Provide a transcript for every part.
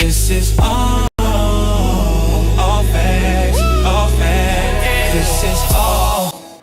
This is all facts, all facts. This is all.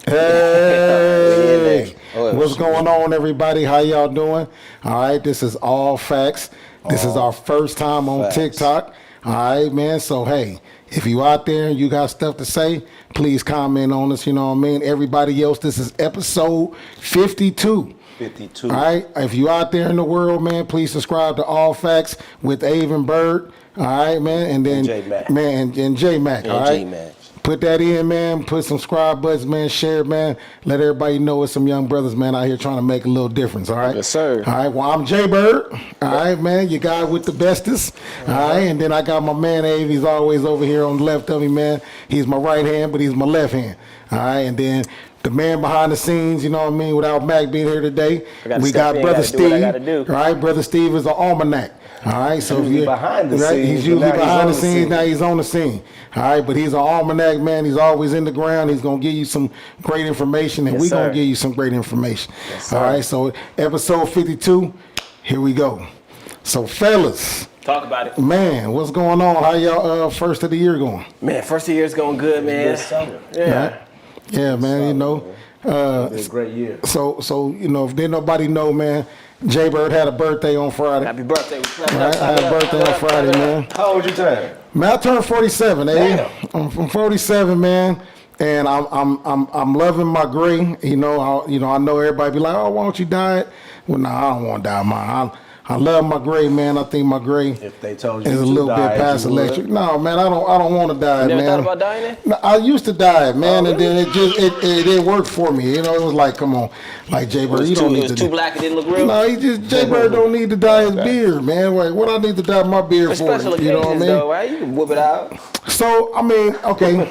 Hey, what's going on, everybody? How y'all doing? All right, this is All Facts. This is our first time on TikTok. All right, man. So, hey, if you out there and you got stuff to say, please comment on us. You know what I mean? Everybody else, this is episode 52. 52. All right. If you out there in the world, man, please subscribe to All Facts with Avon Bird. All right, man. And then, JMac. man, and JMac. All right. JMac. Put that in, man. Put some subscribe buttons, man. Share, man. Let everybody know it's some young brothers, man, out here trying to make a little difference, all right? Yes, sir. All right, well, I'm Jay Bird. All right, man. You guy with the bestest. All right, and then I got my man, Abe. He's always over here on the left of me, man. He's my right hand, but he's my left hand. All right, and then the man behind the scenes, you know what I mean, without Mac being here today, we got Brother Steve. All right, Brother Steve is an almanac. All right, so usually behind the scenes, he's usually behind the scenes. Now he's on the scene. All right, but he's an almanac, man. He's always in the ground. He's gonna give you some great information, and we're gonna give you some great information. Yes, all right, so episode 52, here we go. So fellas, talk about it, man. What's going on? How y'all first of the year going? Man, first of the year's going good, man. Yeah, yeah, man. You know, it's a great year. So you know, if didn't nobody know, man, Jay Bird had a birthday on Friday. Happy birthday! Right? I had a birthday on Friday, man. How old you turn? Man, I turned 47, eh? I'm 47, man, and I'm loving my gray. You know, I know everybody be like, oh, why don't you dye it? Well, no, I don't want to dye mine. I love my gray, man. I think my gray If they told you is a to little bit dye it, past you would? electric. No, man, I don't want to dye it, You never man. thought about dyeing it? No, I used to dye it, man, Oh, and then it didn't work for me. You know, it was like, come on, like Jay Bird, you don't need It to. was too black. It didn't look real. No, Jay Bird don't need to dye his beard, man. Like, what I need to dye my beard For for? special You know what I occasions, mean? though, right? You can whip it out. So, I mean, okay.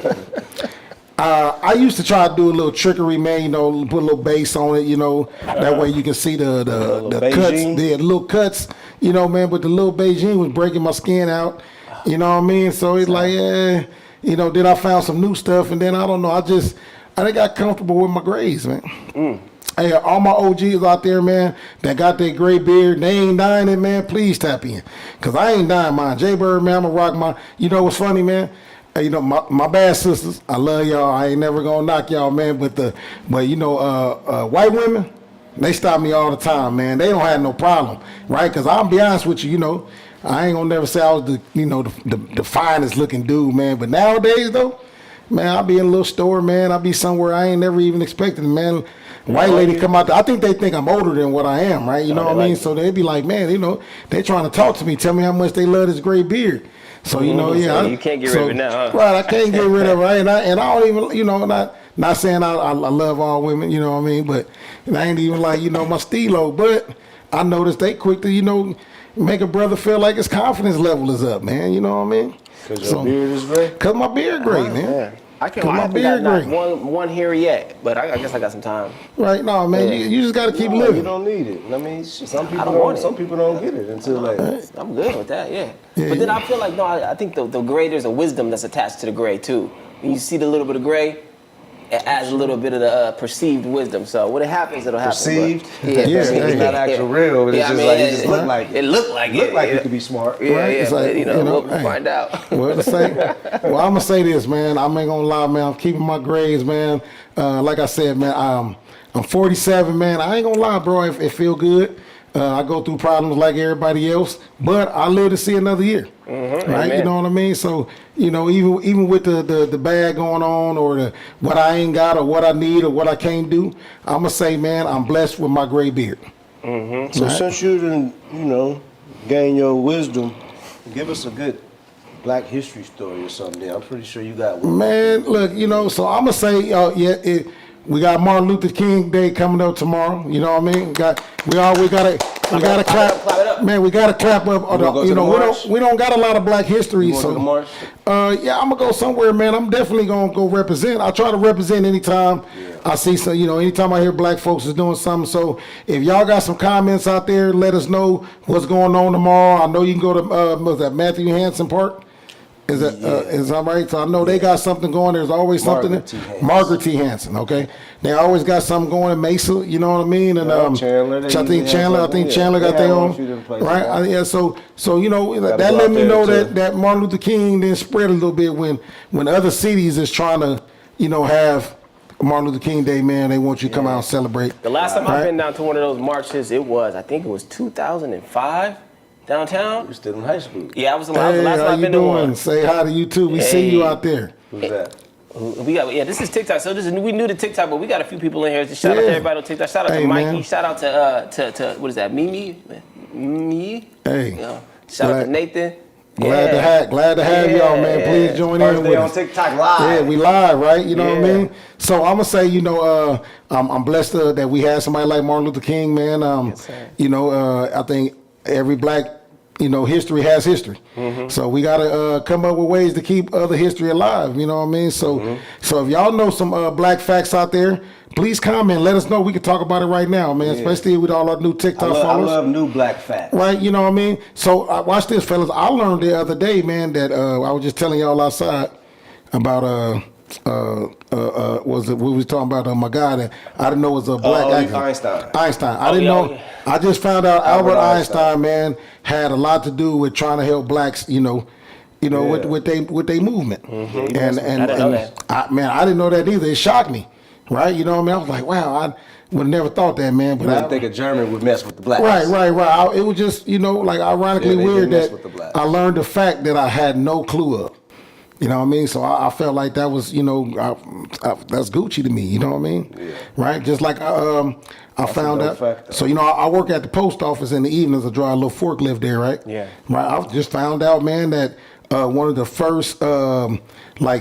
I used to try to do a little trickery, man, you know, put a little bass on it, you know, that way you can see the cuts, the little cuts, you know, man, but the little Beijing was breaking my skin out, you know what I mean? So it's like, you know, then I found some new stuff, and then I don't know, I think I got comfortable with my grays, man. Hey, all my OGs out there, man, that got that gray beard, they ain't dyeing it, man, please tap in, because I ain't dyeing mine. Jay Bird, man, I'm going to rock my, you know what's funny, man? You know, my bad sisters, I love y'all. I ain't never gonna knock y'all, man. But you know, white women, they stop me all the time, man. They don't have no problem, right? Because I'll be honest with you, you know, I ain't gonna never say I was the finest looking dude, man. But nowadays though, man, I'll be in a little store, man. I'll be somewhere I ain't never even expected, man. White lady come out there. I think they think I'm older than what I am, right? You know what I mean? So they be like, man, you know, they trying to talk to me, tell me how much they love this gray beard. So, you know, yeah. So you can't get rid of it now, huh? Right, I can't get rid of it, right? And I don't even, you know, not saying I love all women, you know what I mean? But I ain't even like, you know, my stilo. But I noticed they quick to, you know, make a brother feel like his confidence level is up, man. You know what I mean? Because your beard is gray? Because my beard gray, man. Yeah. I can't. My I haven't beard got gray. one hair yet, but I guess I got some time. Right, no, man, you just got to keep No, living. you don't need it. I mean, some people don't want it. Some people don't get it until like. I'm good with that, yeah. Yeah, But then yeah. I feel like, no, I think the gray, there's a wisdom that's attached to the gray, too. When you see the little bit of gray, it adds a little bit of the perceived wisdom. So when it happens, it'll happen. Perceived? But, Yeah, perceived. It's not actual real, but it's Yeah, I just mean, like it just look like it looked like look it. like yeah. you could be smart. Yeah, Right? yeah, It's but, like, you know, we'll hey. find out. Well, I'm gonna say this, man. I ain't gonna lie, man. I'm keeping my grades, man. Like I said, man, I'm 47, man. I ain't gonna lie, bro. It feel good. I go through problems like everybody else, but I live to see another year. Right? Amen. You know what I mean? So, you know, even with the bad going on, or what I ain't got, or what I need, or what I can't do, I'm gonna say, man, I'm blessed with my gray beard. So since you didn't, you know, gain your wisdom, give us a good Black History story or something. I'm pretty sure you got one. Man, look, you know, so I'm gonna say, we got Martin Luther King Day coming up tomorrow. You know what I mean? We gotta clap. Clap it up. Man, we gotta clap up. You wanna go to the march? We don't got a lot of Black history. You wanna So go to the march? yeah, I'm gonna go somewhere, man. I'm definitely gonna go represent. I try to represent anytime I see some. You know, anytime I hear Black folks is doing something. So if y'all got some comments out there, let us know what's going on tomorrow. I know you can go to was that Matthew Hansen Park. Is that is that right? So I know they got something going. There's always something. Margaret T. Hanson. Okay, they always got something going in Mesa. You know what I mean? And Chandler. I think Chandler got their own. Right? Yeah. So you know that let me know that Martin Luther King then spread a little bit when other cities is trying to have Martin Luther King Day, man. They want you to come out and celebrate. The last time I've been down to one of those marches, I think it was 2005. Downtown? You're still in high school. Yeah, I was the last Hey, time how I've you been to one. doing? Say hi to you too. We see you out there. Who's that? This is TikTok. So we new to TikTok, but we got a few people in here. Just shout out to everybody on TikTok. Shout out to Mikey. Man. Shout out to what is that? Mimi. Hey. Shout out to Nathan. Glad to have y'all, man. Please join in with us. On TikTok live. Yeah, we live, right? You know what I mean? So I'm gonna say, I'm blessed that we had somebody like Martin Luther King, man. I think every black, history has history. Mm-hmm. So we gotta come up with ways to keep other history alive. You know what I mean? So, so if y'all know some black facts out there, please comment. Let us know. We can talk about it right now, man. Yeah. Especially with all our new TikTok followers. I love new black facts. Right? You know what I mean? So watch this, fellas. I learned the other day, man, that I was just telling y'all outside about we was talking about my guy that I didn't know was a black actor. Einstein. I didn't know. Yeah. I just found out Albert Einstein, man, had a lot to do with trying to help blacks, with they movement. Mm-hmm. And I didn't know that. I didn't know that either. It shocked me. Right? You know what I mean? I was like, wow, I would have never thought that, man. But I think a German would mess with the blacks. Right. It was just, ironically weird that I learned the fact that I had no clue of. You know what I mean? So I felt like that was, that's Gucci to me. You know what I mean? Yeah. Right? Just like I found out. So, I work at the post office in the evenings. I drive a little forklift there, right? Yeah. Right. I just found out, man, that one of the first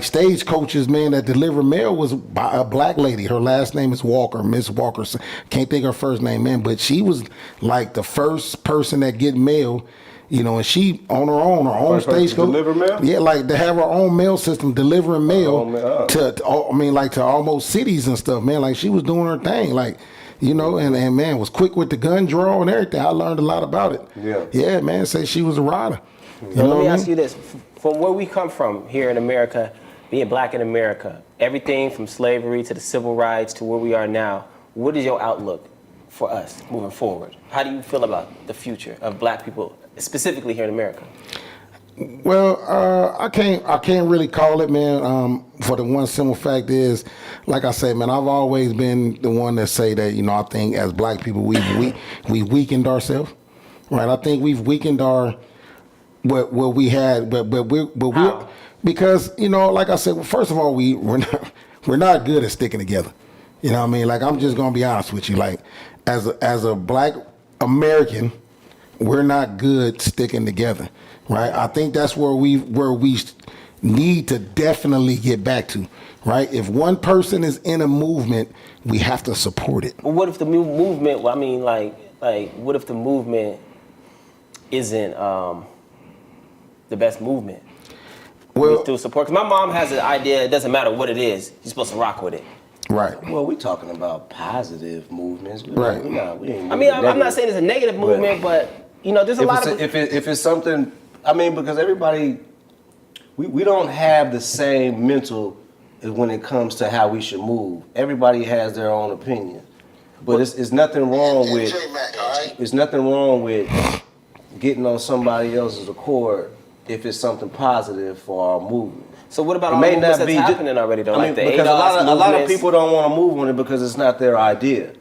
stage coaches, man, that delivered mail was by a black lady. Her last name is Walker, Miss Walker. Can't think of her first name, man, but she was like the first person that get mail. And she on her own stage coach. Deliver mail? Yeah, like to have her own mail system delivering mail to almost cities and stuff, man. Like she was doing her thing, and man was quick with the gun draw and everything. I learned a lot about it. Yeah, man. Say she was a rider. So let me ask you this: from where we come from here in America, being black in America, everything from slavery to the civil rights to where we are now, what is your outlook for us moving forward? How do you feel about the future of black people, specifically here in America? Well, I can't really call it, man. For the one simple fact is, like I said, man, I've always been the one that say that, I think as black people we weakened ourselves, right? I think we've weakened what we had, but we're because like I said, well, first of all, we're not good at sticking together. You know what I mean? Like I'm just gonna be honest with you, like as a black American, we're not good sticking together, right? I think that's where we need to definitely get back to, right? If one person is in a movement, we have to support it. Well, what if the movement? Well, I mean, what if the movement isn't the best movement? Well, through support. Because my mom has an idea. It doesn't matter what it is. You're supposed to rock with it. Right. Well, we're talking about positive movements. Right. I'm not saying it's a negative movement, but there's a lot of. If it's something, because everybody, we don't have the same mental when it comes to how we should move. Everybody has their own opinion, but it's nothing wrong with. JMac, all right? It's nothing wrong with getting on somebody else's accord if it's something positive for our movement. So what about all the movements that's happening already though? Because a lot of people don't want to move on it because it's not their idea.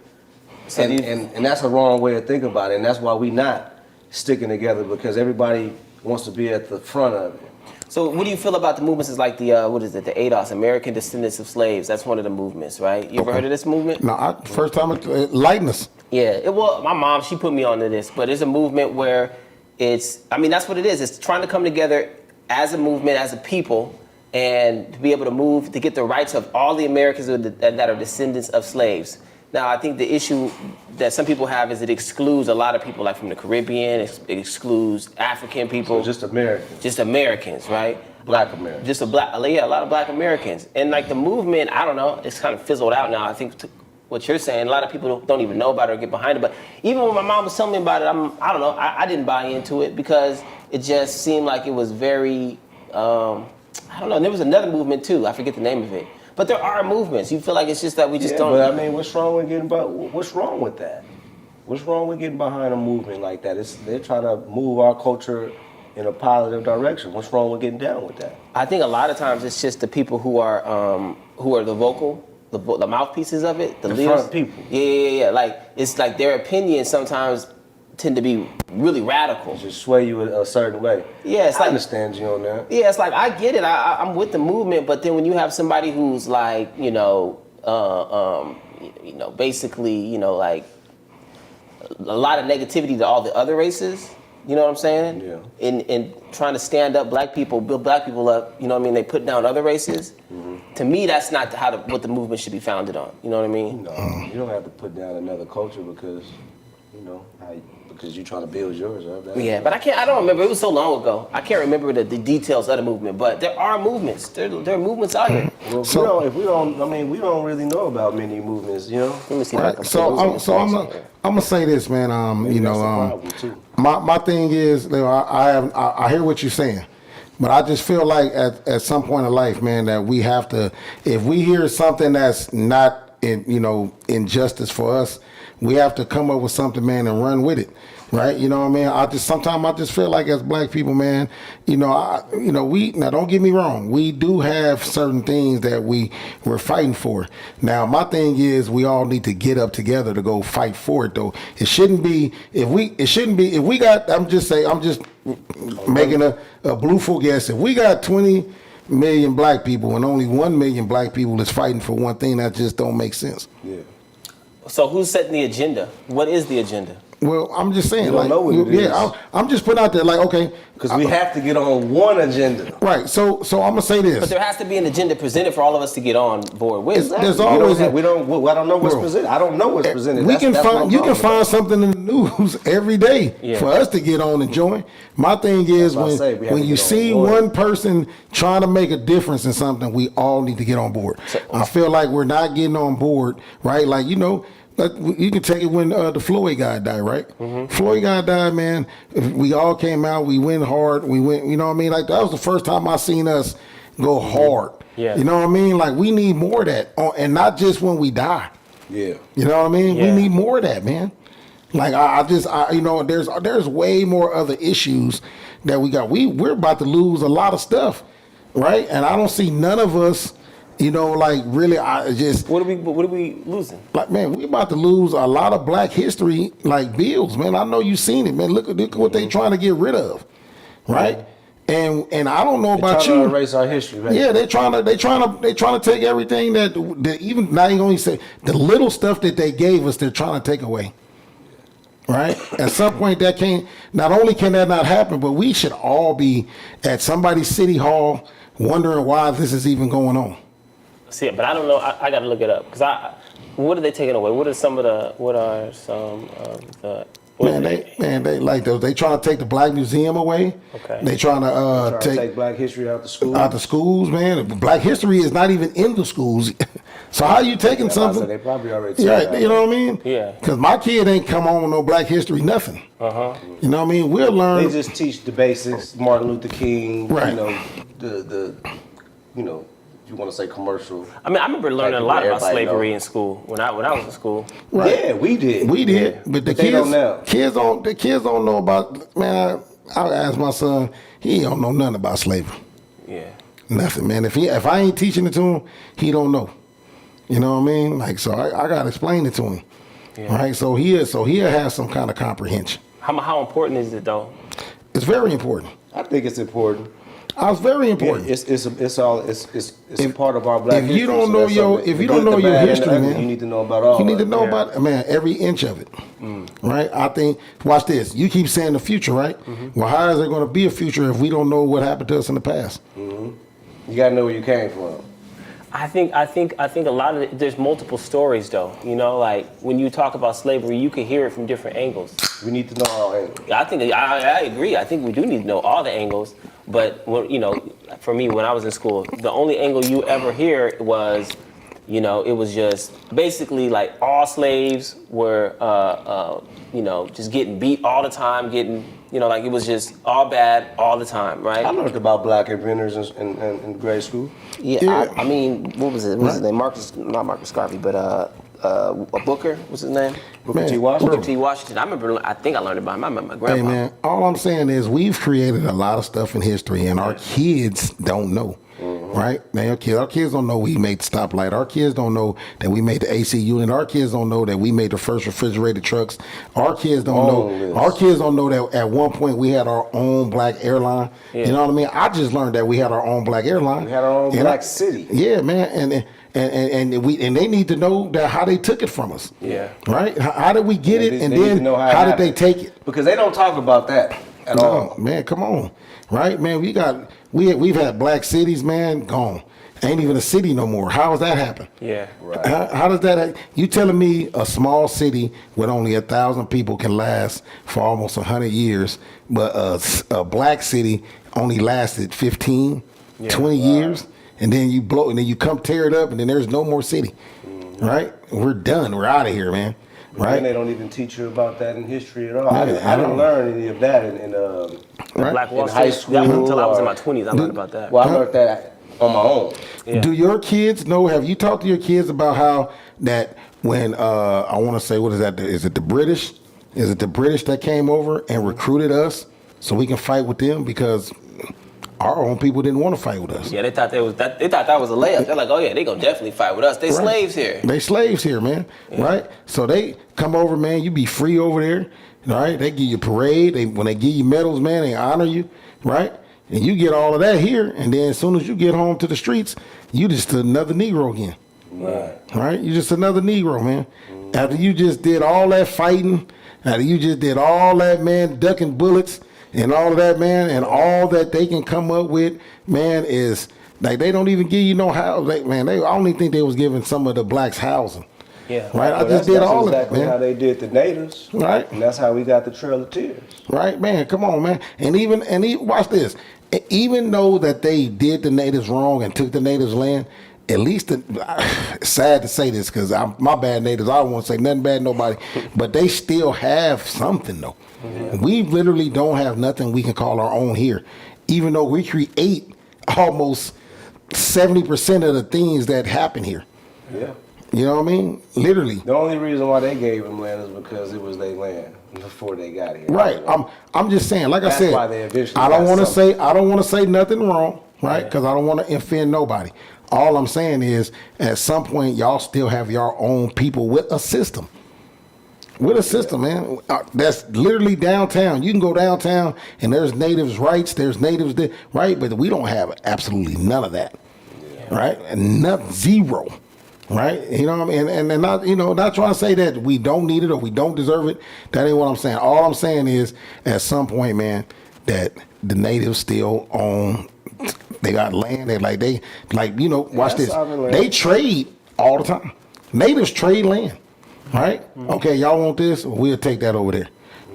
So and that's a wrong way to think about it. And that's why we not sticking together, because everybody wants to be at the front of it. So what do you feel about the movements? It's like the the ADOS, American Descendants of Slaves. That's one of the movements, right? You ever heard of this movement? No, first time enlighten us. Yeah, my mom, she put me onto this, but it's a movement where that's what it is. It's trying to come together as a movement, as a people, and to be able to move, to get the rights of all the Americans that are descendants of slaves. Now, I think the issue that some people have is it excludes a lot of people, like from the Caribbean, it excludes African people. So just Americans. Just Americans, right? Black Americans. Just a lot of black Americans. And like the movement, I don't know, it's kind of fizzled out now. I think what you're saying, a lot of people don't even know about it or get behind it. But even when my mom was telling me about it, I didn't buy into it because it just seemed like it was very I don't know. And there was another movement too. I forget the name of it. But there are movements. You feel like it's just that we just don't. But I mean, what's wrong with that? What's wrong with getting behind a movement like that? They're trying to move our culture in a positive direction. What's wrong with getting down with that? I think a lot of times it's just the people who are the vocal, the mouthpieces of it, the leaders. Front people. Yeah. Like it's like their opinions sometimes tend to be really radical. Just sway you a certain way. Yeah, it's like, I understand you on that. Yeah, it's like I get it. I'm with the movement, but then when you have somebody who's like, basically, like a lot of negativity to all the other races. You know what I'm saying? Yeah. In trying to stand up black people, build black people up. You know what I mean? They put down other races. Mm-hmm. To me, that's not what the movement should be founded on. You know what I mean? No, you don't have to put down another culture because you're trying to build yours up. Yeah, but I don't remember. It was so long ago. I can't remember the details of the movement. But there are movements. There are movements out here. Well, we don't really know about many movements. Let me see. Right. I'm gonna say this, man. My thing is, I hear what you're saying, but I just feel like at some point in life, man, that we have to, if we hear something that's not injustice for us, we have to come up with something, man, and run with it, right? You know what I mean? Sometimes I just feel like as black people, man, we now don't get me wrong, we do have certain things that we're fighting for. Now my thing is we all need to get up together to go fight for it, though. It shouldn't be if we got. I'm just making a blueful guess. If we got 20 million black people and only 1 million black people is fighting for one thing, that just don't make sense. Yeah. So who's setting the agenda? What is the agenda? Well, I'm just saying, you don't know what it is. I'm just putting out there, like, okay, because we have to get on one agenda, right? So I'm gonna say this. But there has to be an agenda presented for all of us to get on board with. There's always I don't know what's presented. I don't know what's presented. You can find something in the news every day for us to get on and join. My thing is when you see one person trying to make a difference in something, we all need to get on board. I feel like we're not getting on board, right? Like, you can take it when the Floyd guy died, right? Mm-hmm. Floyd guy died, man. We all came out. We went hard. We went, you know what I mean? Like, that was the first time I seen us go hard. Yeah. You know what I mean? Like, we need more of that. And not just when we die. Yeah. You know what I mean? Yeah. We need more of that, man. Like, there's way more other issues that we got. We're about to lose a lot of stuff, right? And I don't see none of us, really, What are we losing? Like, man, we about to lose a lot of black history, like bills, man. I know you've seen it, man. Look at what they trying to get rid of, right? And I don't know about you. Trying to erase our history, right? Yeah, they trying to take everything that even not even gonna say the little stuff that they gave us. They're trying to take away, right? At some point, that can't. Not only can that not happen, but we should all be at somebody's city hall wondering why this is even going on. See, but I don't know. I got to look it up because what are they taking away? What are some of the? They like those. They trying to take the Black Museum away. Okay. They trying to take Black history out the schools. Out the schools, man. Black history is not even in the schools. So how are you taking something? They probably already. Yeah, you know what I mean? Yeah. Because my kid ain't come home with no Black history, nothing. You know what I mean? We'll learn. They just teach the basics. Martin Luther King. Right. You want to say commercial? I mean, I remember learning a lot about slavery in school when I was in school. Right. Yeah, we did. Yeah. But the kids don't know about. Man, I asked my son. He don't know nothing about slavery. Yeah. Nothing, man. If I ain't teaching it to him, he don't know. You know what I mean? Like, so I gotta explain it to him. Yeah. Right. So he'll have some kind of comprehension. How important is it though? It's very important. I think it's important. It's very important. It's a part of our black history. If you don't know your history, man, you need to know about all. You need to know about, man, every inch of it. Right? I think. Watch this. You keep saying the future, right? Mm-hmm. Well, how is there going to be a future if we don't know what happened to us in the past? Mm-hmm. You got to know where you came from. I think a lot of it, there's multiple stories though. Like when you talk about slavery, you can hear it from different angles. We need to know all angles. I agree. I think we do need to know all the angles. But for me, when I was in school, the only angle you ever hear was You know, it was just basically like all slaves were, you know, just getting beat all the time, you know, like it was just all bad all the time, right? I learned about black inventors in grade school. Yeah. I mean, what was it? What was his name? Not Marcus Garvey, but Booker. What's his name? Booker T. Washington. Booker T. Washington. I think I learned about him. I remember my grandpa. Hey man, all I'm saying is we've created a lot of stuff in history, and our kids don't know. Right? Now, our kids don't know we made the stoplight. Our kids don't know that we made the AC unit. Our kids don't know that we made the first refrigerated trucks. Our kids don't know. Our kids don't know that at one point we had our own black airline. Yeah. You know what I mean? I just learned that we had our own black airline. We had our own black city. Yeah, man, and they need to know that how they took it from us. Yeah. Right? How did we get it, and then how did they take it? Because they don't talk about that at all. Man, come on. Right, man, we've had black cities, man, gone. Ain't even a city no more. How does that happen? Yeah, right. How does that happen? You telling me a small city with only 1,000 people can last for almost 100 years, but a black city only lasted 15, 20 years, and then you blow, and then you come tear it up, and then there's no more city. Right? We're done. We're out of here, man. Right? And they don't even teach you about that in history at all. I didn't learn any of that in Black Wall in high Street. school. Until I was in my 20s, I learned about that. Well, I learned that on my own. Yeah. Do your kids know? Have you talked to your kids about how that when I want to say, what is that? Is it the British? Is it the British that came over and recruited us so we can fight with them because our own people didn't want to fight with us? Yeah, they thought that was a layup. They're like, oh yeah, they gonna definitely fight with us. They slaves here. They slaves here, man. Yeah. Right? So they come over, man. You be free over there. Right? They give you parade. When they give you medals, man, they honor you. Right? And you get all of that here, and then as soon as you get home to the streets, you just another Negro again. Right? You just another Negro, man. After you just did all that fighting, after you just did all that, man, ducking bullets and all of that, man, and all that they can come up with, man, is like they don't even give you no house. I only think they was giving some of the blacks housing. Yeah. Right? I just did all exactly of it, man. How they did the natives. Right. And that's how we got the Trail of Tears. Right, man. Come on, man. And watch this. Even though that they did the natives wrong and took the natives' land, at least, sad to say this because my bad natives, I don't want to say nothing bad to nobody, but they still have something though. Mm-hmm. We literally don't have nothing we can call our own here, even though we create almost 70% of the things that happen here. Yeah. You know what I mean? Literally. The only reason why they gave them land is because it was their land before they got here. Right. I'm just saying. Like I said, why they eventually I don't got want to say nothing wrong, right? Because I don't want to offend nobody. All I'm saying is, at some point, y'all still have your own people with a system. With a system, man. That's literally downtown. You can go downtown, and there's natives' rights. There's natives, right? But we don't have absolutely none of that, right? And zero. Right, you know what I mean, and not, not trying to say that we don't need it or we don't deserve it. That ain't what I'm saying. All I'm saying is, at some point, man, that the natives still own. They got land. Watch this. They trade all the time. Natives trade land, right? Mm-hmm. Okay, y'all want this? We'll take that over there.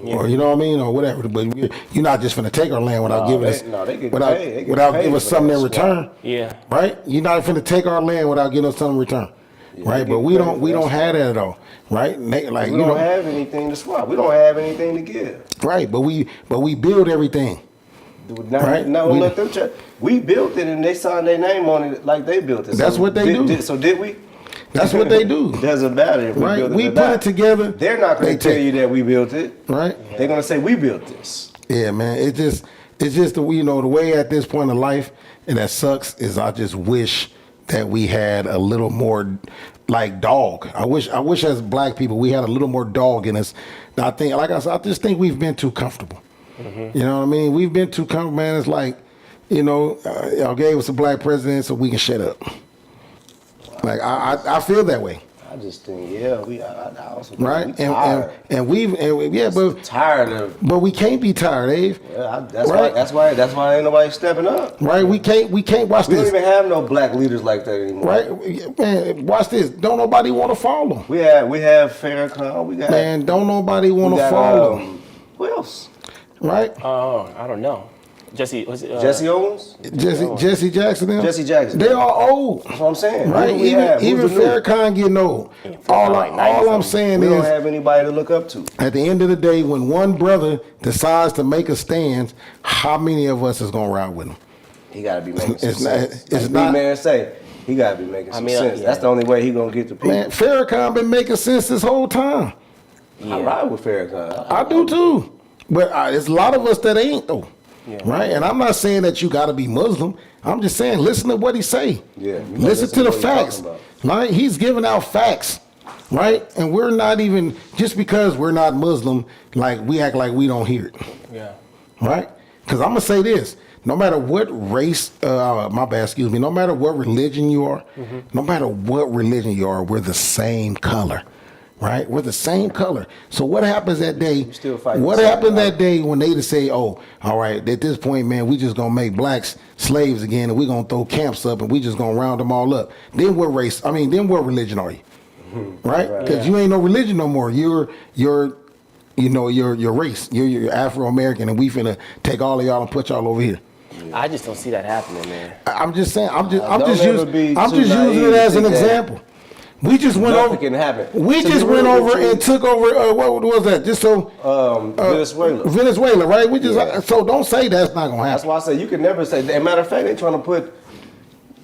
Yeah. Or you know what I mean, or whatever. But you're not just going to take our land without giving us without giving us something in return. Yeah. Right? You're not going to take our land without giving us something in return. Yeah, right? But we don't have that at all. Right? We don't have anything to swap. We don't have anything to give. Right, but we build everything. Right? No, let them check. We built it and they signed their name on it like they built it. That's what they do. So did we? That's what they do. Doesn't matter if we built it. We put it together. They're not going to tell you that we built it. Right? They're going to say we built this. Yeah, man. It's just the way at this point in life, and that sucks. Is I just wish that we had a little more like dog. I wish as black people we had a little more dog in us. I think, like I said, I just think we've been too comfortable. Mm-hmm. You know what I mean? We've been too comfortable, man. It's like, y'all gave us a black president so we can shut up. Like I feel that way. I just think, I also right, but tired of. But we can't be tired, Dave. Yeah, that's why ain't nobody stepping up. Right, we can't watch this. We don't even have no black leaders like that anymore. Right, man, watch this. Don't nobody want to follow. We have Farrakhan. Don't nobody want to follow. Who else? Right. I don't know. Jesse Owens? Jesse Jackson. Them? Jesse Jackson. They are old. That's what I'm saying. Right? Even Farrakhan getting old. All I'm saying we is, don't have anybody to look up to. At the end of the day, when one brother decides to make a stand, how many of us is gonna ride with him? He gotta be making some sense. It's like not. man say, he gotta be making some sense. Yeah. That's the only way he gonna get the people. Man, Farrakhan been making sense this whole time. Yeah. I ride with Farrakhan. I do too. But there's a lot of us that ain't though. Yeah. Right? And I'm not saying that you got to be Muslim. I'm just saying listen to what he say. Yeah. Listen to the facts. Right? He's giving out facts. Right? And we're not even, just because we're not Muslim, like we act like we don't hear it. Yeah. Right? Because I'm going to say this. No matter what race, no matter what religion you are, no matter what religion you are, we're the same color. Right? We're the same color. So what happens that day? What happened that day when they just say, oh, all right, at this point, man, we just going to make blacks slaves again and we're going to throw camps up and we just going to round them all up. Then what religion are you? Right? Because you ain't no religion no more. You're race. You're Afro-American and we finna take all of y'all and put y'all over here. I just don't see that happening, man. I'm just saying, I'm just using it as an example. We just went over. We just went over and took over. What was that? Just so Venezuela. Venezuela, right? We just so don't say that's not gonna happen. That's why I say you can never say. As a matter of fact, they're trying to put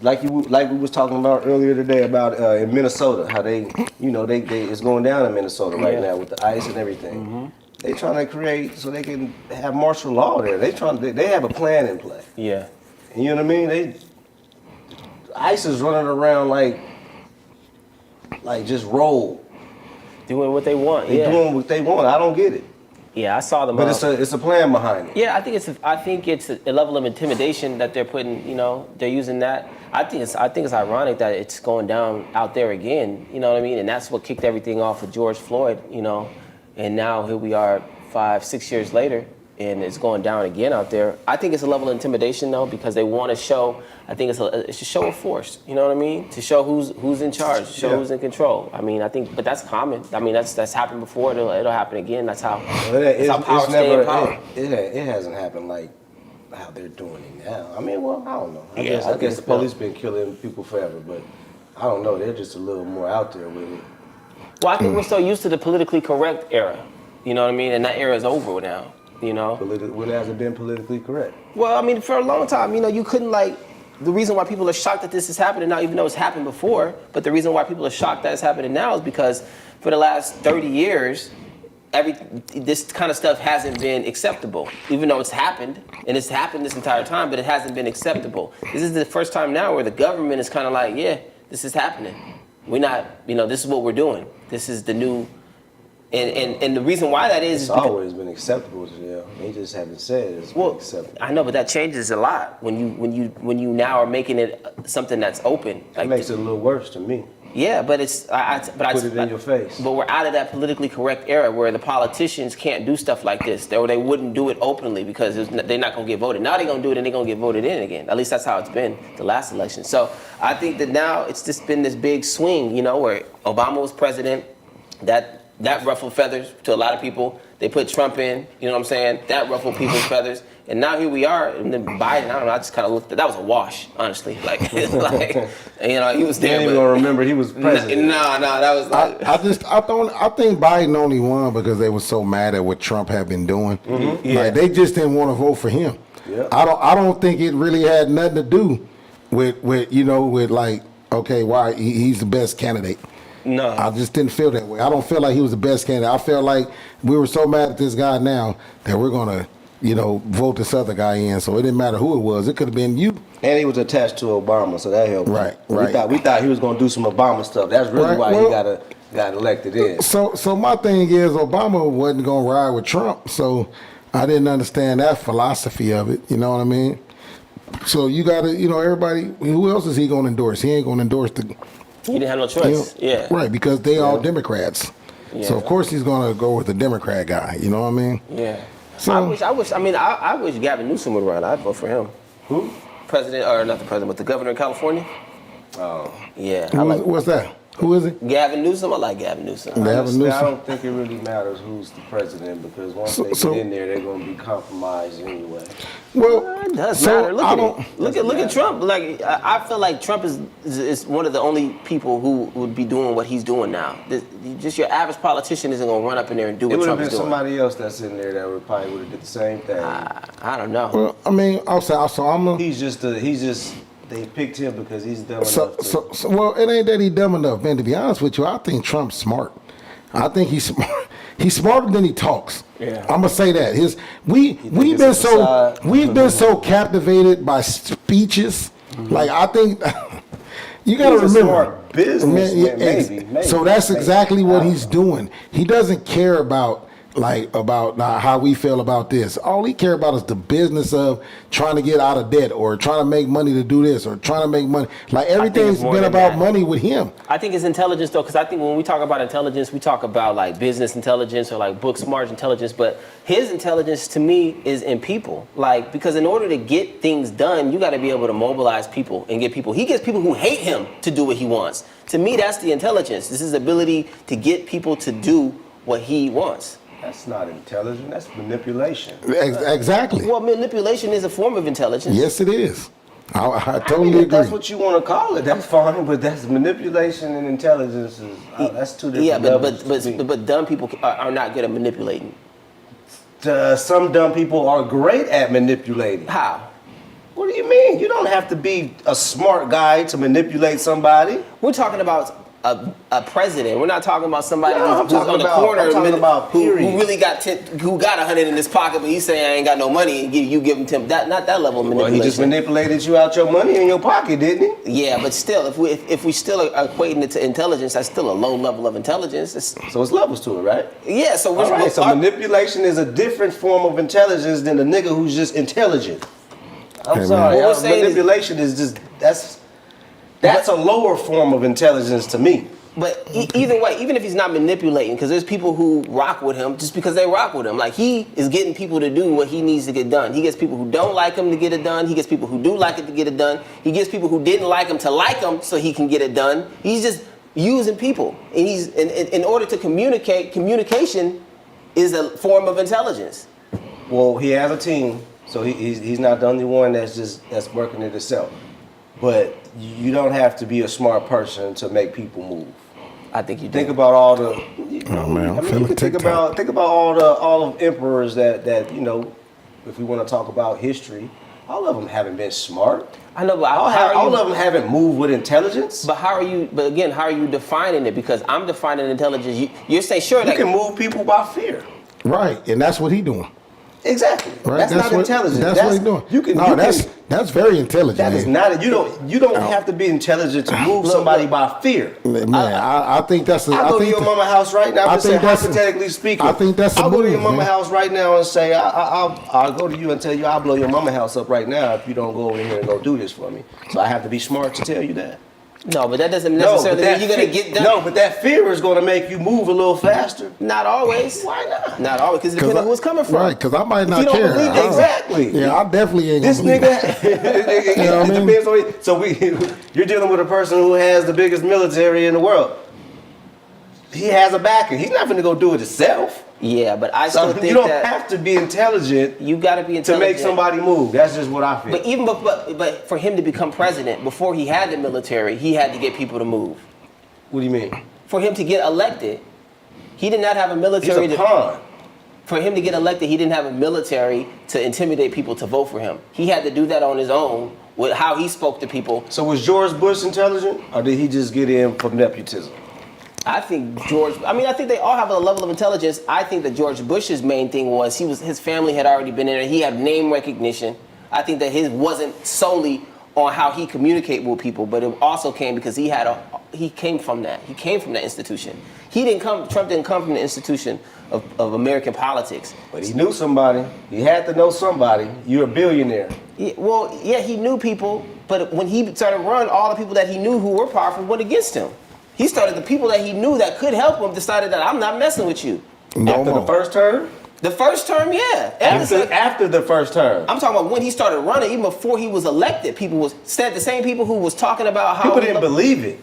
like we was talking about earlier today about in Minnesota how they it's going down in Minnesota right now with the ICE and everything. They trying to create so they can have martial law there. They have a plan in play. Yeah. And you know what I mean? ICE is running around like just roll. Doing what they want. They're doing what they want. I don't get it. Yeah, I saw them. But it's a plan behind it. Yeah, I think it's a level of intimidation that they're putting. They're using that. I think it's ironic that it's going down out there again. You know what I mean? And that's what kicked everything off with George Floyd. And now here we are 5-6 years later, and it's going down again out there. I think it's a level of intimidation though, because they want to show. I think it's a show of force. You know what I mean? To show who's in charge, to show who's in control. I mean, but that's common. I mean, that's happened before. It'll happen again. That's how. Power stay in power. It hasn't happened like how they're doing it now. I mean, well, I don't know. I guess the police been killing people forever, but I don't know. They're just a little more out there with it. Well, I think we're so used to the politically correct era. You know what I mean? And that era is over now. When has it been politically correct? Well, I mean, for a long time, you couldn't the reason why people are shocked that this is happening now, even though it's happened before, but the reason why people are shocked that it's happening now is because for the last 30 years, this kind of stuff hasn't been acceptable, even though it's happened, and it's happened this entire time, but it hasn't been acceptable. This is the first time now where the government is kind of like, yeah, this is happening. We're not, this is what we're doing. This is the new, and the reason why that is because, always been acceptable to them. They just haven't said it's been acceptable. I know, but that changes a lot when you now are making it something that's open. That makes it a little worse to me. Yeah, but put it in your face. But we're out of that politically correct era where the politicians can't do stuff like this, or they wouldn't do it openly because they're not going to get voted. Now they're going to do it and they're going to get voted in again. At least that's how it's been the last election. So I think that now it's just been this big swing, where Obama was president, that ruffled feathers to a lot of people. They put Trump in, you know what I'm saying? That ruffled people's feathers. And now here we are, and then Biden, I don't know, I just kind of looked at that was a wash, honestly. He was there. You ain't even gonna remember he was president. No, that was like. I think Biden only won because they were so mad at what Trump had been doing. Mm-hmm. Yeah. Like they just didn't want to vote for him. Yeah. I don't think it really had nothing to do with why he's the best candidate. No. I just didn't feel that way. I don't feel like he was the best candidate. I felt like we were so mad at this guy now that we're going to, vote this other guy in. So it didn't matter who it was. It could have been you. And he was attached to Obama, so that helped. Right. We thought he was going to do some Obama stuff. That's really why he got elected in. So my thing is Obama wasn't going to ride with Trump. So I didn't understand that philosophy of it. You know what I mean? So you got to, everybody, who else is he going to endorse? He ain't going to endorse the... He didn't have no choice. Yeah. Right, because they all Democrats. Yeah. So of course he's gonna go with the Democrat guy. You know what I mean? Yeah. So I wish Gavin Newsom would run. I'd vote for him. Who? President, or not the president, but the governor of California. Oh. Yeah. What's that? Who is it? Gavin Newsom. I like Gavin Newsom. Gavin Newsom. I don't think it really matters who's the president because once they get in there, they're going to be compromised anyway. Well, It does so matter. Look at Trump. Like I feel like Trump is one of the only people who would be doing what he's doing now. Just your average politician isn't gonna run up in there and do what Trump is doing. It would have been somebody else that's in there that would probably would have did the same thing. I don't know. Well, I mean, He's just they picked him because he's dumb enough. Well, it ain't that he dumb enough, man. To be honest with you, I think Trump's smart. I think he's smart. He's smarter than he talks. Yeah. I'm gonna say that. We've been so captivated by speeches. Mm-hmm. Like I think you got to remember. Smart businessman, maybe. So that's exactly what he's doing. He doesn't care about how we feel about this. All he care about is the business of trying to get out of debt or trying to make money to do this or trying to make money. Like everything's been about money with him. I think it's intelligence though, because I think when we talk about intelligence, we talk about like business intelligence or like book smart intelligence. But his intelligence to me is in people. Like because in order to get things done, you got to be able to mobilize people and get people. He gets people who hate him to do what he wants. To me, that's the intelligence. This is the ability to get people to do what he wants. That's not intelligent. That's manipulation. Exactly. Well, manipulation is a form of intelligence. Yes, it is. I totally agree. If that's what you want to call it, that's fine. But that's manipulation and intelligence. That's two different levels. But dumb people are not good at manipulating. Some dumb people are great at manipulating. How? What do you mean? You don't have to be a smart guy to manipulate somebody. We're talking about a president. We're not talking about somebody who's on the corner who really got who got 100 in his pocket, but he's saying I ain't got no money. And you give him 10. Not that level of manipulation. Well, he just manipulated you out your money in your pocket, didn't he? Yeah, but still, if we still are equating it to intelligence, that's still a low level of intelligence. So it's levels to it, right? Yeah. So manipulation is a different form of intelligence than a nigga who's just intelligent. I'm sorry. Manipulation is just that's a lower form of intelligence to me. But either way, even if he's not manipulating, because there's people who rock with him just because they rock with him. Like he is getting people to do what he needs to get done. He gets people who don't like him to get it done. He gets people who do like it to get it done. He gets people who didn't like him to like him so he can get it done. He's just using people. And he's in order to communicate, communication is a form of intelligence. Well, he has a team, so he's not the only one that's working it himself. But you don't have to be a smart person to make people move. I think you do. Think about all the. Think about all of emperors that if we want to talk about history, all of them haven't been smart. I know, but all of them haven't moved with intelligence. But how are you defining it? Because I'm defining intelligence. You're saying sure you can move people by fear. Right, and that's what he's doing. Exactly. Right? That's not intelligent. That's what he's doing. That's very intelligent. That is not. You don't have to be intelligent to move somebody by fear. Man, I think that's. I go to your mama house right now. I'm just hypothetically speaking. I think that's. I'll go to your mama house right now and say I'll go to you and tell you I'll blow your mama house up right now if you don't go over here and go do this for me. So I have to be smart to tell you that. No, but that doesn't necessarily mean you're going to get done. No, but that fear is going to make you move a little faster. Not always. Why not? Not always, because it depends on who it's coming from. Right, because I might not care. care. Exactly. Yeah, I definitely ain't this nigga. It depends on. So you're dealing with a person who has the biggest military in the world. He has a backer. He's not going to go do it himself. Yeah, but I still think you don't have to be intelligent. You got to be intelligent to make somebody move. That's just what I feel. But but for him to become president, before he had the military, he had to get people to move. What do you mean? For him to get elected, he did not have a military. He's a pawn. For him to get elected, he didn't have a military to intimidate people to vote for him. He had to do that on his own with how he spoke to people. So was George Bush intelligent, or did he just get in from nepotism? I think I think they all have a level of intelligence. I think that George Bush's main thing was his family had already been in there. He had name recognition. I think that his wasn't solely on how he communicated with people, but it also came because he came from that. He came from that institution. Trump didn't come from the institution of American politics. But he knew somebody. He had to know somebody. You're a billionaire. Yeah, he knew people, but when he started running, all the people that he knew who were powerful went against him. He started the people that he knew that could help him decided that I'm not messing with you. After the first term? The first term, yeah. After the first term. I'm talking about when he started running, even before he was elected, the same people who was talking about how people didn't believe it.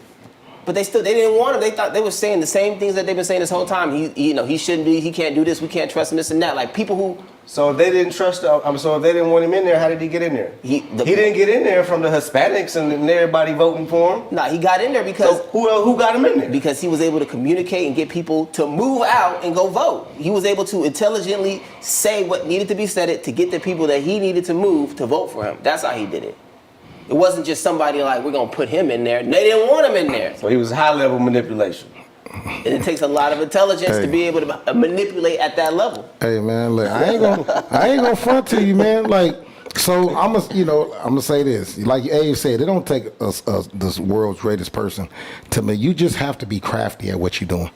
But they didn't want him. They thought they were saying the same things that they've been saying this whole time. He shouldn't be. He can't do this. We can't trust him. This and that. Like people who. So if they didn't trust. So if they didn't want him in there, how did he get in there? He didn't get in there from the Hispanics and everybody voting for him. Nah, he got in there because who got him in there? Because he was able to communicate and get people to move out and go vote. He was able to intelligently say what needed to be said to get the people that he needed to move to vote for him. That's how he did it. It wasn't just somebody like, we're going to put him in there. They didn't want him in there. So he was high-level manipulation. And it takes a lot of intelligence to be able to manipulate at that level. Hey, man, look, I ain't gonna front to you, man. Like, so I'm gonna say this. Like Abe said, it don't take us this world's greatest person to me. You just have to be crafty at what you're doing.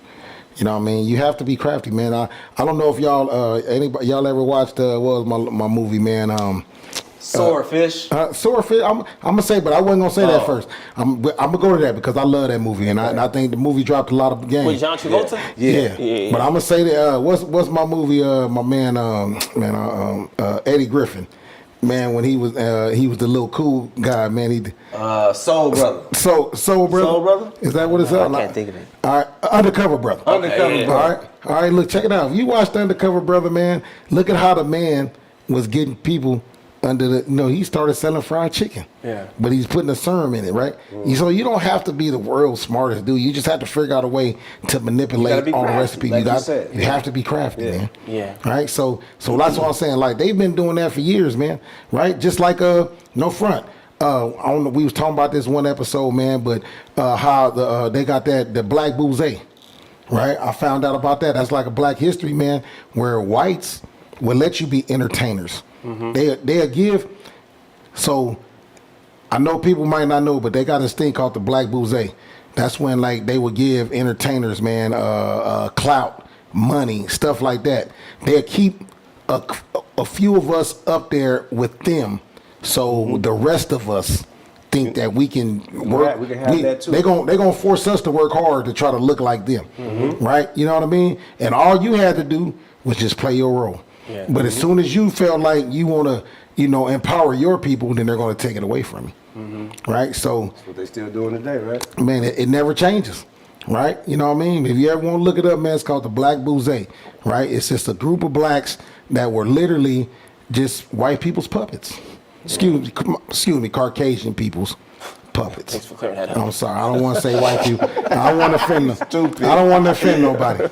You know what I mean? You have to be crafty, man. I don't know if y'all ever watched what was my movie, man? Swordfish. Swordfish. I'm gonna say, but I wasn't gonna say that first. I'm gonna go to that because I love that movie, and I think the movie dropped a lot of game. With John Travolta? Yeah. But I'm gonna say that. What's my movie? My man, Eddie Griffin. Man, when he was the little cool guy, man. Soul Brother. Soul Brother. Soul Brother. Is that what it's I can't think of it. All right, Undercover Brother. Undercover Brother. All right. Look, check it out. If you watched Undercover Brother, man, look at how the man was getting people. He started selling fried chicken. Yeah. But he's putting a serum in it, right? So you don't have to be the world's smartest dude. You just have to figure out a way to manipulate all the recipes. Like you have to be crafty, man. Yeah. Right? So that's what I'm saying. Like, they've been doing that for years, man. Right? Just like no front. I don't know, we was talking about this one episode, man, but how they got the Black Bouzé. Right? I found out about that. That's like a Black history, man, where whites will let you be entertainers. Mm-hmm. They'll give. So I know people might not know, but they got this thing called the Black Bouzé. That's when like they would give entertainers, man, clout, money, stuff like that. They'll keep a few of us up there with them, so the rest of us think that we can work. Right, we can have that too. They're gonna force us to work hard to try to look like them, right? You know what I mean? And all you had to do was just play your role. Yeah. But as soon as you felt like you want to, empower your people, then they're going to take it away from you, right? So that's what they still doing today, right? Man, it never changes, right? You know what I mean? If you ever want to look it up, man, it's called the Black Bouzé, right? It's just a group of blacks that were literally just white people's puppets. Excuse me, Caucasian people's puppets. Thanks for clearing that up. I'm sorry. I don't want to say white people. I don't want to offend them. Stupid. I don't want to offend nobody.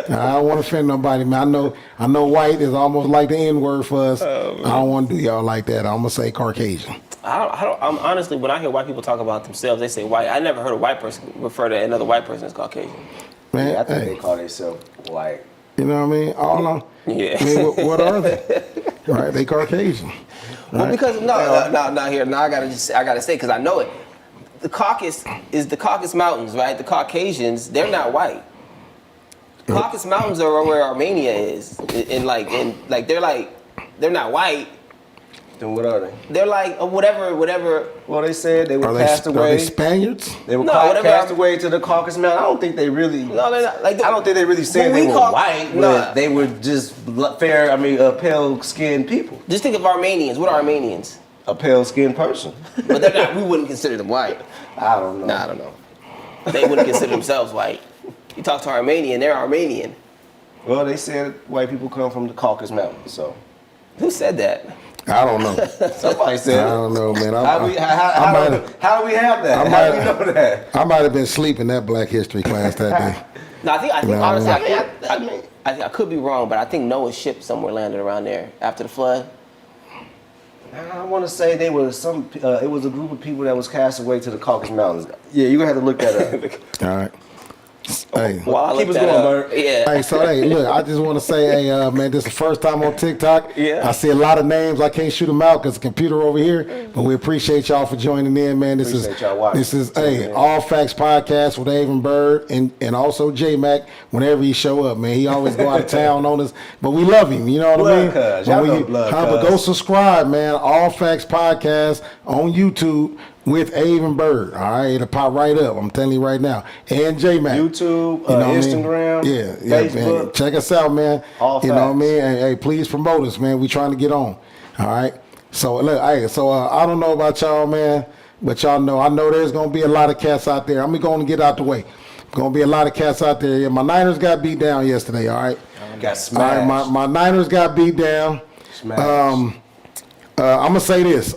I don't want to offend nobody, man. I know white is almost like the N-word for us. I don't want to do y'all like that. I'm going to say Caucasian. I'm honestly, when I hear white people talk about themselves, they say white. I never heard a white person refer to another white person as Caucasian. Man, I think they call themselves white. You know what I mean? All on. Yeah. I mean, what are they? Right? They Caucasian. Well, because not here. Now I gotta say, because I know it. The Caucasus is the Caucasus Mountains, right? The Caucasians, they're not white. The Caucasus Mountains are where Armenia is, they're not white. Then what are they? They're like whatever. Well, they said they were cast away. Are they Spaniards? They were cast away to the Caucasus Mountains. I don't think they really. No, they're not. Like I don't think they really said they were white. But they were just pale-skinned people. Just think of Armenians. What are Armenians? A pale-skinned person. But they're not. We wouldn't consider them white. I don't know. Nah, I don't know. They wouldn't consider themselves white. You talk to Armenian, they're Armenian. Well, they said white people come from the Caucasus Mountains. So who said that? I don't know. Somebody said. I don't know, man. How do we have that? How do we know that? I might have been sleeping that Black History class that day. No, I think honestly, I could be wrong, but I think Noah's ship somewhere landed around there after the flood. I want to say they were it was a group of people that was cast away to the Caucasus Mountains. Yeah, you're gonna have to look that up. All right. Hey, keep us going, Bert. Yeah. Hey, so look, I just want to say, man, this is the first time on TikTok. Yeah. I see a lot of names. I can't shoot them out because the computer over here. But we appreciate y'all for joining in, man. This is All Facts Podcast with Avon Bird and also JMac. Whenever he show up, man, he always go out of town on us. But we love him. You know what I mean? But go subscribe, man. All Facts Podcast on YouTube. With Avon Bird, all right, it'll pop right up. I'm telling you right now, and JMac, YouTube, Instagram, Facebook. Man. Check us out, man. All you know what I mean? Hey, please promote us, man. We trying to get on, all right. So look, I don't know about y'all, man, But y'all know, I know there's going to be a lot of cats out there. I'm going to get out the way. Going to be a lot of cats out there. Yeah, my Niners got beat down yesterday, all right? Got smashed. All right, my Niners got beat down. Smashed. I'm going to say this.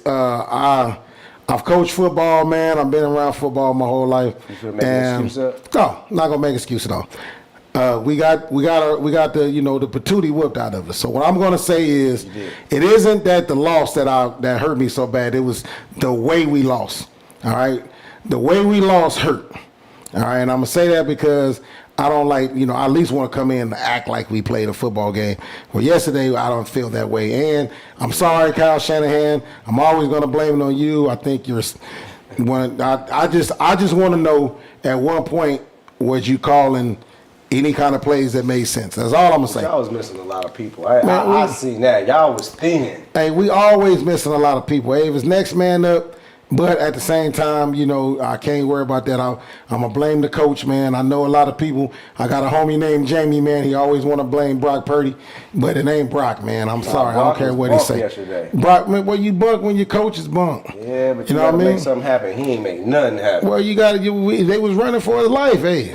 I've coached football, man. I've been around football my whole life. You feel make an excuse up? No, not gonna make an excuse at all. We got the the patootie whooped out of us. So what I'm gonna say is, it isn't that the loss that hurt me so bad. It was the way we lost. All right, the way we lost hurt. All right, and I'm gonna say that because I don't like, I at least want to come in and act like we played a football game. Well, yesterday, I don't feel that way. And I'm sorry, Kyle Shanahan. I'm always going to blame it on you. I think you're one. I just want to know, at one point, was you calling any kind of plays that made sense? That's all I'm going to say. Y'all was missing a lot of people. I seen that. Y'all was thin. Hey, we always missing a lot of people. Hey, if it's next man up, but at the same time, I can't worry about that. I'm going to blame the coach, man. I know a lot of people. I got a homie named Jamie, man. He always want to blame Brock Purdy, but it ain't Brock, man. I'm sorry. Brock I don't care what he say. Yesterday. Brock, man, well, you bunk when your coach is bunk. Yeah, but you got to make something happen. He ain't make nothing happen. Well, they was running for his life, hey.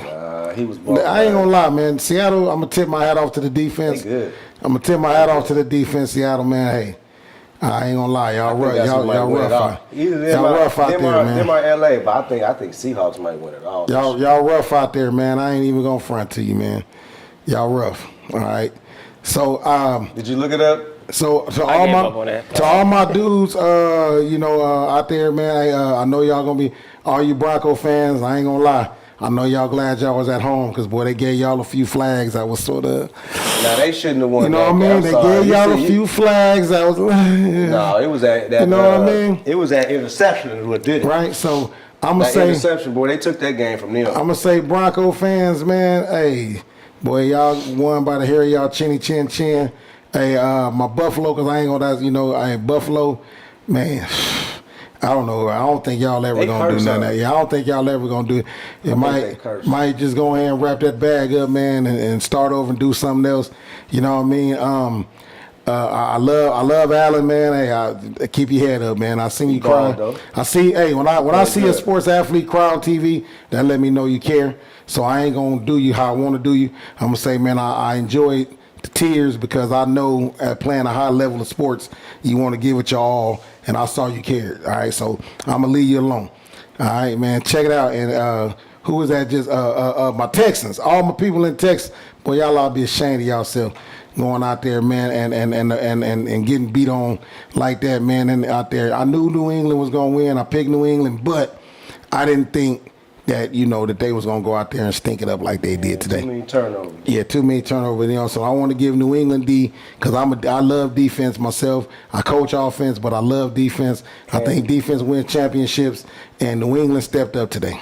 He was bumped. I ain't going to lie, man. Seattle, I'm going to tip my hat off to the defense. They good. I'm going to tip my hat off to the defense, Seattle, man. Hey. I ain't gonna lie, y'all rough out. Y'all rough out there, man. Them are LA, but I think Seahawks might win it all. Y'all rough out there, man. I ain't even gonna front to you, man. Y'all rough. All right. So did you look it up? So all my dudes, out there, man. I know y'all gonna be all you Bronco fans. I ain't gonna lie. I know y'all glad y'all was at home because, boy, they gave y'all a few flags. I was sort of... Now, they shouldn't have won. You know what I mean? They gave y'all a few flags. That was... No, it was that you know what I mean? It was that interception is what did it. Right? So, I'm going to say... interception, boy, they took that game from them. I'm going to say, Bronco fans, man, hey, boy, y'all won by the hair of y'all chinny chin chin. Hey, my Buffalo, because I ain't going to... Buffalo, man... I don't know. I don't think y'all ever gonna do nothing. Yeah, I don't think y'all ever gonna do it. It might just go ahead and wrap that bag up, man, and start over and do something else. You know what I mean? I love Allen, man. Hey, keep your head up, man. I seen you crying. When I see a sports athlete cry on TV, that let me know you care. So I ain't gonna do you how I want to do you. I'm gonna say, man, I enjoyed the tears because I know at playing a high level of sports, you want to give it your all. And I saw you cared. All right, so I'm gonna leave you alone. All right, man, check it out. And who was that? Just my Texans, all my people in Texas. Boy, y'all ought to be ashamed of yourself going out there, man, and getting beat on like that, man. And out there, I knew New England was gonna win. I picked New England, but I didn't think that that they was gonna go out there and stink it up like they did today. Too many turnovers. Yeah, too many turnovers. So I want to give New England D because I love defense myself. I coach offense, but I love defense. I think defense wins championships, and New England stepped up today.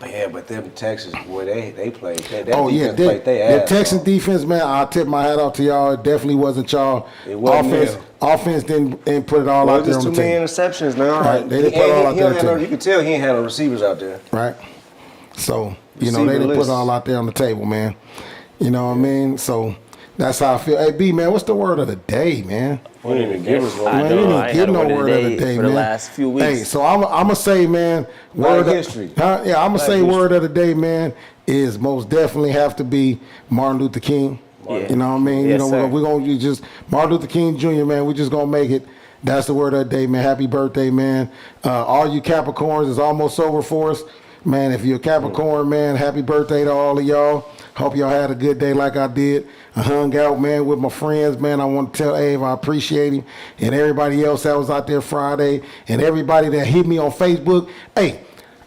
Yeah, but them Texans, boy, they played. The Texans defense, man, I tip my hat off to y'all. It definitely wasn't y'all. It wasn't offense didn't put it all out there on the table. Too many interceptions now. Right, they didn't put it all out there. You can tell he ain't had no receivers out there. Right. So, they didn't put it all out there on the table, man. You know what I mean? So, that's how I feel. Hey, B, man, what's the word of the day, man? We didn't even give us one. I didn't give no word of the day, for man. the last few weeks. Hey, so I'm going to say, man, word of history. I'm going to say word of the day, man, is most definitely have to be Martin Luther King. Yeah. You know what I mean? Yes, we're going to just, Martin Luther King Jr., man, we just going to make it. That's the word of the day, man. Happy birthday, man. All you Capricorns, is almost over for us. Man, if you're a Capricorn, man, happy birthday to all of y'all. Hope y'all had a good day like I did. I hung out, man, with my friends, man. I want to tell Abe I appreciate him and everybody else that was out there Friday and everybody that hit me on Facebook. Hey,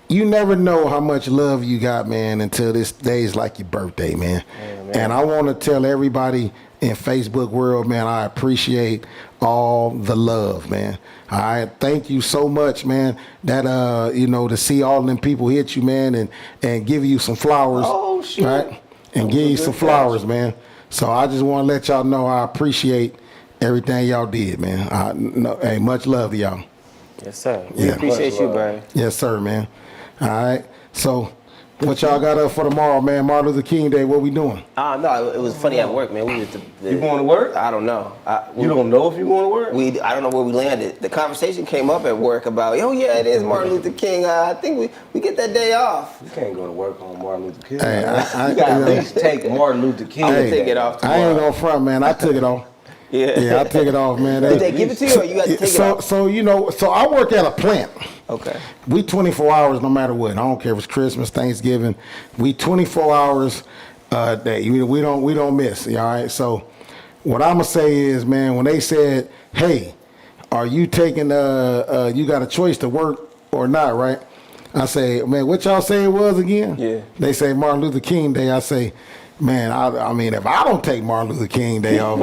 you never know how much love you got, man, until this day is like your birthday, man. Yeah, man. And I want to tell everybody in Facebook world, man, I appreciate all the love, man. I thank you so much, man, that to see all them people hit you, man, and give you some flowers. Oh, shit. Right? And give you some flowers, man. So I just want to let y'all know I appreciate everything y'all did, man. Hey, much love to y'all. Yes, sir. We appreciate you, Brian. Yes, sir, man. All right. So What y'all got up for tomorrow, man? Martin Luther King Day. What we doing? No, it was funny at work, man. We was You going to work? I don't know. You don't know if you're going to work? I don't know where we landed. The conversation came up at work about, oh yeah, it is Martin Luther King. I think we get that day off. You can't go to work on Martin Luther King. Hey, you got to at least take Martin Luther King. I'm gonna take it off tomorrow. I ain't gonna front, man. I took it off. Yeah, I took it off, man. Did they give it to you, or you got to take it off? So I work at a plant. Okay. We 24 hours no matter what. I don't care if it's Christmas, Thanksgiving. We 24 hours a day. We don't miss. All right. So what I'm gonna say is, man, when they said, "Hey, are you taking you got a choice to work or not?" Right? I say, man, what y'all say it was again? Yeah. They say Martin Luther King Day. I say, man, I mean, if I don't take Martin Luther King Day off,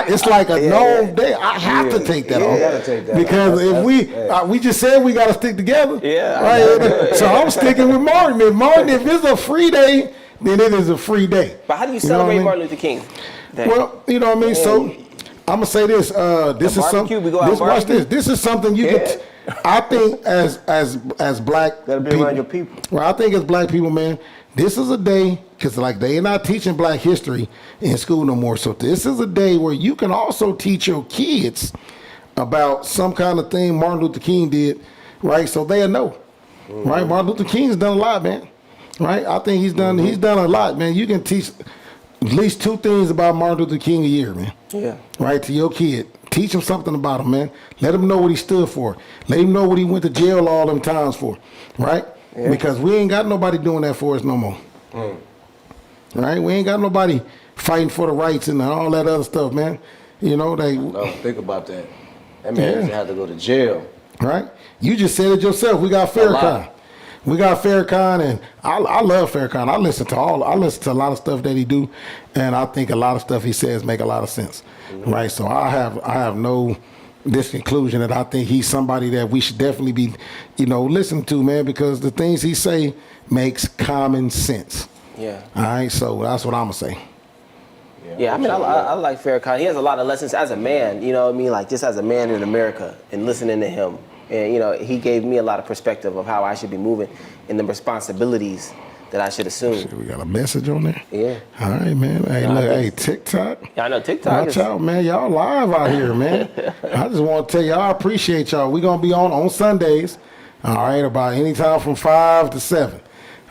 it's like a known day. I have to take that off. You gotta take that because if we just said we got to stick together. Yeah, right. So I'm sticking with Martin. If it's a free day, then it is a free day. But how do you celebrate Martin Luther King Day? Well, you know what I mean. So I'm gonna say this. This is something. Watch this. This is something you can. I think as black gotta be people, around your people. Well, I think as black people, man, this is a day because like they are not teaching black history in school no more. So this is a day where you can also teach your kids about some kind of thing Martin Luther King did, right? So they'll know, right? Martin Luther King's done a lot, man. Right? I think he's done a lot, man. You can teach at least 2 things about Martin Luther King a year, man. Yeah. Right, to your kid. Teach him something about him, man. Let him know what he stood for. Let him know what he went to jail all them times for. Right? Yeah. Because we ain't got nobody doing that for us no more. Right? We ain't got nobody fighting for the rights and all that other stuff, man. You know, No, think about that. That man used to have to go to jail. Right? You just said it yourself. We got Farrakhan. We got Farrakhan, and I love Farrakhan. I listen to a lot of stuff that he do, and I think a lot of stuff he says make a lot of sense, right? So I have no this conclusion that I think he's somebody that we should definitely be, listening to, man, because the things he say makes common sense. Yeah. All right, so that's what I'm gonna say. Yeah, I mean, I like Farrakhan. He has a lot of lessons as a man, you know what I mean? Like, just as a man in America and listening to him. And, he gave me a lot of perspective of how I should be moving and the responsibilities that I should assume. Shit, we got a message on there? Yeah. All right, man. Hey, look, TikTok. Yeah, I know TikTok. Watch out, man. Y'all live out here, man. I just want to tell y'all, I appreciate y'all. We're going to be on Sundays, all right, about any time from 5 to 7.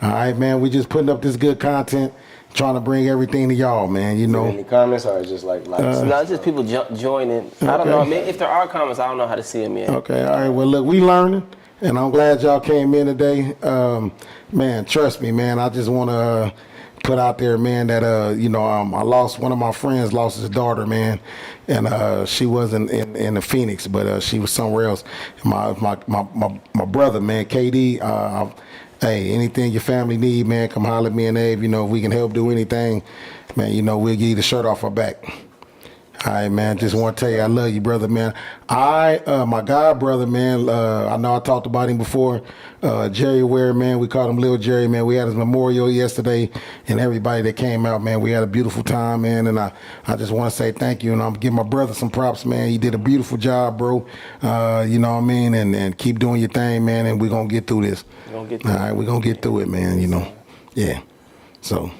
All right, man. We just putting up this good content. Trying to bring everything to y'all, man. Any comments or just like likes? No, it's just people joining. Okay. I don't know. I mean, if there are comments, I don't know how to see them yet. Okay, all right. Well, look, we learning, and I'm glad y'all came in today. Man, trust me, man. I just want to put out there, man, that I lost one of my friends. Lost his daughter, man, and she wasn't in the Phoenix, but she was somewhere else. My brother, man, KD. Hey, anything your family need, man, come holler at me and Abe. If we can help do anything, man, we'll give you the shirt off our back. All right, man, just want to tell you I love you, brother, man. My god brother, man, I know I talked about him before, Jerry Ware, man, we called him Lil Jerry, man. We had his memorial yesterday, and everybody that came out, man, we had a beautiful time, man, and I just want to say thank you, and I'm giving my brother some props, man. He did a beautiful job, bro, you know what I mean, and keep doing your thing, man, and we're going to get through this. All right, we're going to get through it, man, Yeah, so.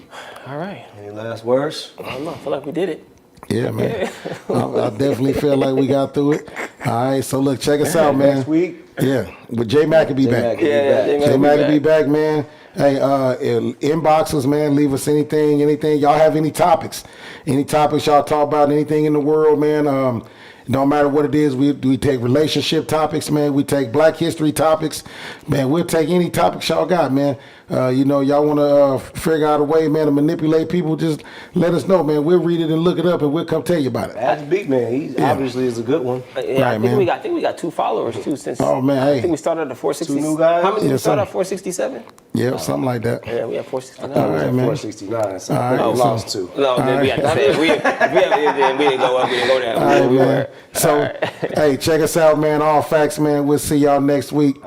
All right. Any last words? I don't know. I feel like we did it. Yeah, man. I definitely feel like we got through it. All right, so look, check us out, man. Next week? Yeah, but JMac will be back. JMac will be back, man. Hey, inbox us, man. Leave us anything. Y'all have any topics y'all talk about, anything in the world, man. No matter what it is, we take relationship topics, man. We take black history topics. Man, we'll take any topics y'all got, man. Y'all want to figure out a way, man, to manipulate people, just let us know, man. We'll read it and look it up, and we'll come tell you about it. Ask Big Man. He obviously is a good one. Yeah, I think we got 2 followers, too, since I think we started at 460. 2 new guys? How many did we start at 467? Yeah, something like that. Yeah, we have 469. All right, man. 469. So we lost 2. No, then we had to say, we didn't go up, we didn't go down. All right, man. So, hey, check us out, man. All facts, man. We'll see y'all next week.